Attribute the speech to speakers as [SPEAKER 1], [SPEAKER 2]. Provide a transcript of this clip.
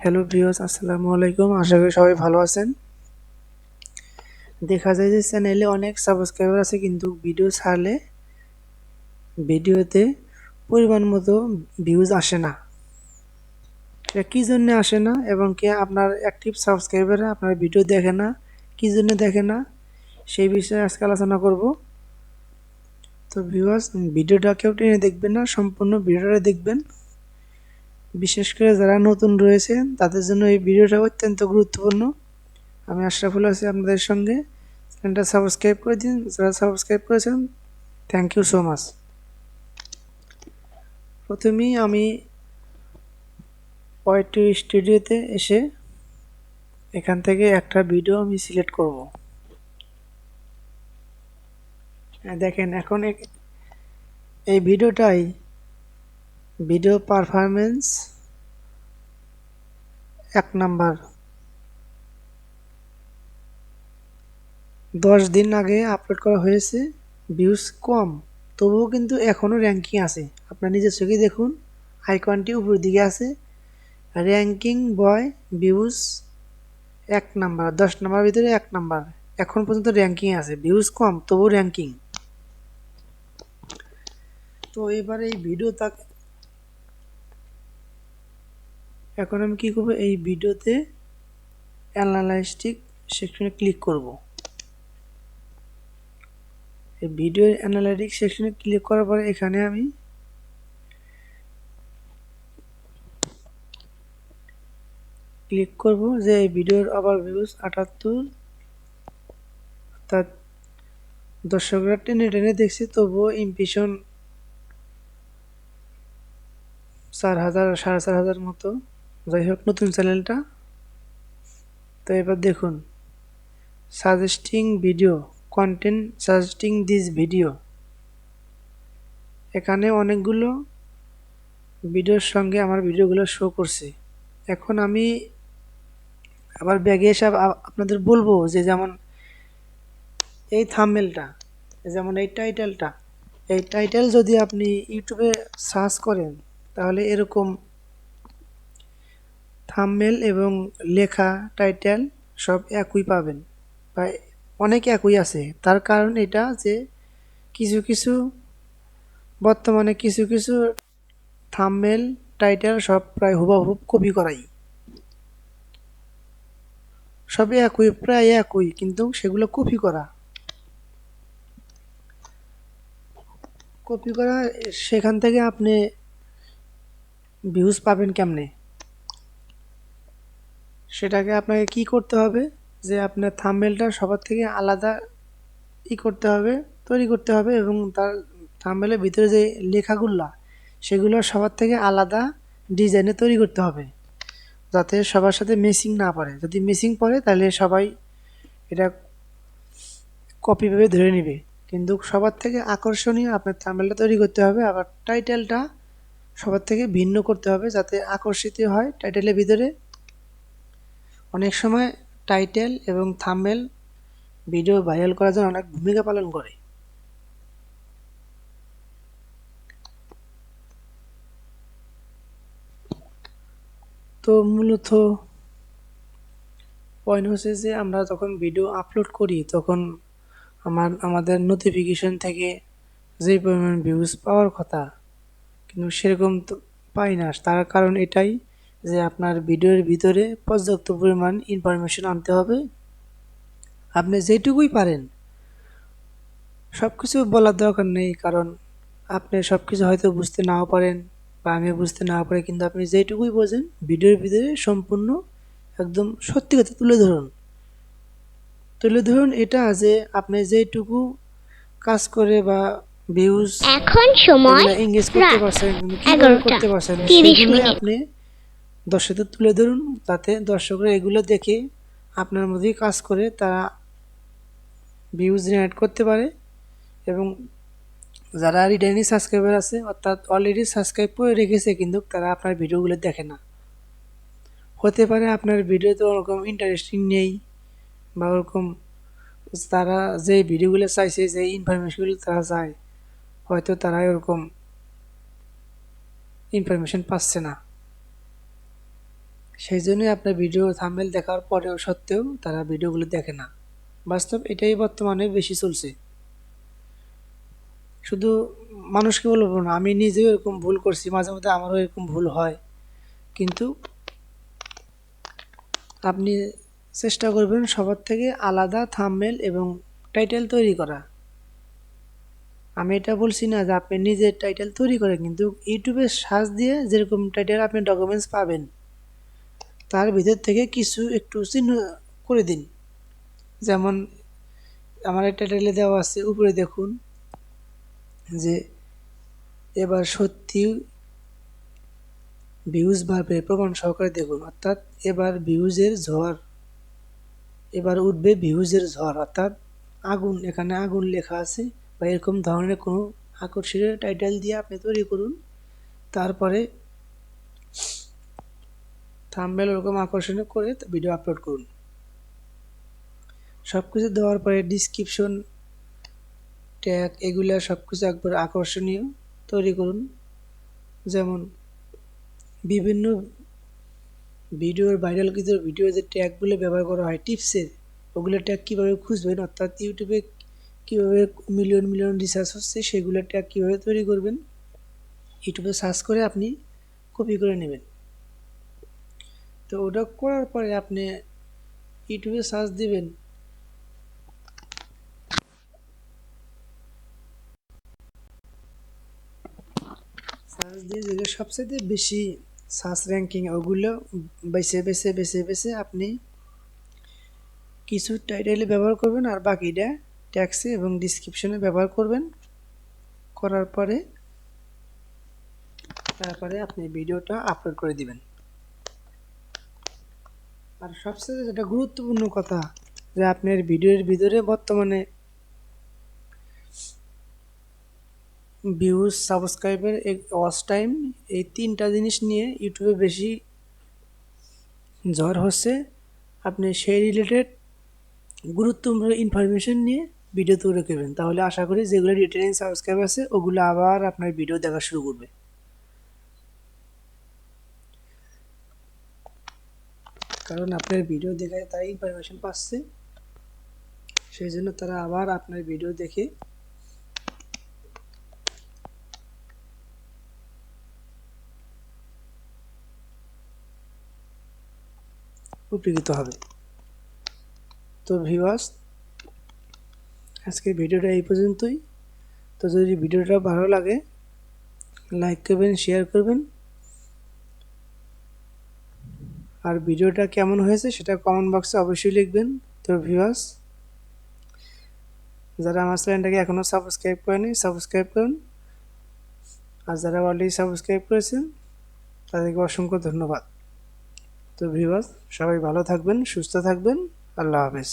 [SPEAKER 1] Hello viewers, আসসালামু আলাইকুম। আশা করি সবাই ভালো আছেন। দেখা যায় যে চ্যানেলে অনেক সাবস্ক্রাইবার আছে, কিন্তু ভিডিও ছাড়লে ভিডিওতে পরিমাণ মতো ভিউজ আসে না। এটা কী জন্য আসে না এবং কি আপনার অ্যাক্টিভ সাবস্ক্রাইবাররা আপনার ভিডিও দেখে না, কী জন্য দেখে না, সেই বিষয়ে আজকে আলোচনা করব। তো ভিউয়ার্স, ভিডিওটা কেউ টেনে দেখবেন না, সম্পূর্ণ ভিডিওটা দেখবেন। বিশেষ করে যারা নতুন রয়েছে তাদের জন্য এই ভিডিওটা অত্যন্ত গুরুত্বপূর্ণ। আমি আশরাফুল আছি আপনাদের সঙ্গে। চ্যানেলটা সাবস্ক্রাইব করে দিন, যারা সাবস্ক্রাইব করেছেন থ্যাংক ইউ সো মাচ। প্রথমেই আমি ওয়াইটি স্টুডিওতে এসে এখান থেকে একটা ভিডিও আমি সিলেক্ট করব। দেখেন এখন এই ভিডিওটাই ভিডিও পারফরমেন্স 1 নাম্বার। 10 দিন আগে আপলোড করা হয়েছে, ভিউজ কম, তবুও কিন্তু এখনও র্যাঙ্কিং আছে। আপনার নিজের চোখে দেখুন, আইকনটি উপরের দিকে আছে, র্যাঙ্কিং বয় ভিউজ 1 নাম্বার, 10 নাম্বার ভিতরে 1 নাম্বার। এখন পর্যন্ত র্যাঙ্কিং আছে, ভিউজ কম তবু র্যাঙ্কিং। তো এবার এই এখন আমি কি করব, এই ভিডিওতে অ্যানালাইটিক সেকশনে ক্লিক করব। এই ভিডিও অ্যানালাইটিক সেকশনে ক্লিক করার পরে এখানে আমি ক্লিক করব যে এই ভিডিওর আবার ভিউজ 78, অর্থাৎ দর্শকরা টেনে টেনে দেখছে, তবুও ইমপ্রেশন 4000 4500 মতো। যাই হোক, নতুন চ্যানেলটা। তো এবার দেখুন, suggesting video, content suggesting this video. এখানে অনেকগুলো ভিডিওর সঙ্গে আমার ভিডিওগুলো শো করছে। এখন আমি আবার ব্যাগে এসে আপনাদের বলবো যে যেমন এই থাম্বনেলটা, যেমন এই টাইটেল যদি আপনি ইউটিউবে সার্চ করেন তাহলে এরকম থাম্বনেল এবং লেখা টাইটেল সব একই পাবেন, বা অনেক একই আছে। তার কারণ এটা যে বর্তমানে কিছু কিছু থাম্বনেল টাইটেল সব প্রায় হুবহুব কপি করাই, সবই একই, প্রায় একই, কিন্তু সেগুলো কপি করা। সেখান থেকে আপনি ভিউজ পাবেন কেমনে, সেটাকে আপনাকে কি করতে হবে, যে আপনার থাম্বনেলটা সবার থেকে আলাদা তৈরি করতে হবে, এবং তার থাম্বনেলের ভিতরে যে লেখাগুলা সেগুলো সবার থেকে আলাদা ডিজাইনে তৈরি করতে হবে, যাতে সবার সাথে ম্যাচিং না পড়ে। যদি ম্যাচিং পড়ে তাহলে সবাই এটা কপি ভেবে ধরে নেবে। কিন্তু সবার থেকে আকর্ষণীয় আপনার থাম্বনেলটা তৈরি করতে হবে, আবার টাইটেলটা সবার থেকে ভিন্ন করতে হবে যাতে আকর্ষিত হয় টাইটেলের ভিতরে। অনেক সময় টাইটেল এবং থাম্বনেল ভিডিও ভাইরাল করার জন্য অনেক ভূমিকা পালন করে। তো মূলত পয়েন্ট হচ্ছে যে আমরা যখন ভিডিও আপলোড করি তখন আমাদের নোটিফিকেশন থেকে যে পরিমাণ ভিউজ পাওয়ার কথা, কিন্তু সেরকম তো পাই না। তার কারণ এটাই যে আপনার ভিডিওর ভিতরে পর্যাপ্ত পরিমাণ ইনফরমেশন আনতে হবে। আপনি যেটুকুই পারেন, সব কিছু বলার দরকার নেই, কারণ আপনি সব কিছু হয়তো বুঝতে নাও পারেন বা আমি বুঝতে নাও পারি, কিন্তু আপনি যেটুকুই বোঝেন ভিডিওর ভিতরে সম্পূর্ণ একদম সত্যি কথা তুলে ধরুন। এটা যে আপনি যেটুকু কাজ করে বা ভিউজ
[SPEAKER 2] এখন সময়
[SPEAKER 1] এগুলো এঙ্গেজ করতে
[SPEAKER 2] রাত
[SPEAKER 1] পারছেন, কিভাবে
[SPEAKER 2] 11টা
[SPEAKER 1] করতে পারছেন
[SPEAKER 2] 30
[SPEAKER 1] সেগুলোই
[SPEAKER 2] মিনিট।
[SPEAKER 1] আপনি দর্শকদের তুলে ধরুন, যাতে দর্শকরা এগুলো দেখে আপনার মধ্যেই কাজ করে তারা ভিউজ জেনারেট করতে পারে। এবং যারা রিটার্নিং সাবস্ক্রাইবার আছে, অর্থাৎ অলরেডি সাবস্ক্রাইব করে রেখেছে কিন্তু তারা আপনার ভিডিওগুলো দেখে না, হতে পারে আপনার ভিডিওতে ওরকম ইন্টারেস্টিং নেই, বা ওরকম তারা যে ভিডিওগুলো চাইছে, যে ইনফরমেশনগুলো তারা চায়, হয়তো তারা ওরকম ইনফরমেশন পাচ্ছে না। সেই জন্যই আপনার ভিডিও থাম্বনেল দেখার পরেও সত্ত্বেও তারা ভিডিওগুলো দেখে না। বাস্তব এটাই বর্তমানে বেশি চলছে। শুধু মানুষকে বলবো না, আমি নিজেও এরকম ভুল করছি, মাঝে মধ্যে আমারও এরকম ভুল হয়। কিন্তু আপনি চেষ্টা করবেন সবার থেকে আলাদা থাম্বনেল এবং টাইটেল তৈরি করা। আমি এটা বলছি না যে আপনি নিজের টাইটেল তৈরি করেন, কিন্তু ইউটিউবে সার্চ দিয়ে যেরকম টাইটেল আপনি ডকুমেন্টস পাবেন তার ভিতর থেকে কিছু একটু চিহ্ন করে দিন। যেমন আমার টাইটেলে দেওয়া আছে, উপরে দেখুন যে এবার সত্যি ভিউজ বাড়বে প্রমাণ সহকারে দেখুন, অর্থাৎ এবার ভিউজের ঝড়, এবার উঠবে ভিউজের ঝড়, অর্থাৎ আগুন, এখানে আগুন লেখা আছে বা এরকম ধরনের কোনো আকর্ষণীয় টাইটেল দিয়ে আপনি তৈরি করুন। তারপরে থাম্বনেল ওরকম আকর্ষণীয় করে ভিডিও আপলোড করুন। সব কিছু দেওয়ার পরে ডিসক্রিপশন, ট্যাগ, এগুলা সব কিছু একবার আকর্ষণীয় তৈরি করুন। যেমন বিভিন্ন ভিডিওর ভাইরাল কিছু ভিডিও যে ট্যাগগুলো ব্যবহার করা হয় টিপসের, ওগুলো ট্যাগ কীভাবে খুঁজবেন, অর্থাৎ ইউটিউবে কীভাবে মিলিয়ন মিলিয়ন রিসার্চ হচ্ছে সেগুলো ট্যাগ কীভাবে তৈরি করবেন, ইউটিউবে সার্চ করে আপনি কপি করে নেবেন। তো ওটা করার পরে আপনি ইউটিউবে সার্চ দিবেন, সার্চ দিয়ে যেগুলো সবচেয়ে বেশি সার্চ র্যাঙ্কিং ওগুলো বেছে বেছে বেছে বেছে আপনি কিছু টাইটেলে ব্যবহার করবেন আর বাকিটা ট্যাক্সে এবং ডিসক্রিপশনে ব্যবহার করবেন। করার পরে তারপরে আপনি ভিডিওটা আপলোড করে দিবেন। আর সবচেয়ে যেটা গুরুত্বপূর্ণ কথা, যে আপনার ভিডিওর ভিতরে বর্তমানে ভিউজ, সাবস্ক্রাইবার, ওয়াচ টাইম, এই তিনটা জিনিস নিয়ে ইউটিউবে বেশি ঝড় হচ্ছে। আপনি সেই রিলেটেড গুরুত্বপূর্ণ ইনফরমেশন নিয়ে ভিডিও তৈরি করবেন, তাহলে আশা করি যেগুলো রিটার্নিং সাবস্ক্রাইব আছে ওগুলো আবার আপনার ভিডিও দেখা শুরু করবে। কারণ আপনার ভিডিও দেখে তারা ইনফরমেশন পাচ্ছে, সেই জন্য তারা আবার আপনার ভিডিও দেখে উপকৃত হবে। তো ভিউয়ার্স, আজকের ভিডিওটা এই পর্যন্তই। তো যদি ভিডিওটা ভালো লাগে লাইক করবেন, শেয়ার করবেন, আর ভিডিওটা কেমন হয়েছে সেটা কমেন্ট বক্সে অবশ্যই লিখবেন। তো ভিউয়ার্স, যারা আমার চ্যানেলটাকে এখনও সাবস্ক্রাইব করেনি সাবস্ক্রাইব করুন, আর যারা অলরেডি সাবস্ক্রাইব করেছেন তাদেরকে অসংখ্য ধন্যবাদ। তো ভিউয়ার্স, সবাই ভালো থাকবেন, সুস্থ থাকবেন, আল্লাহ হাফেজ।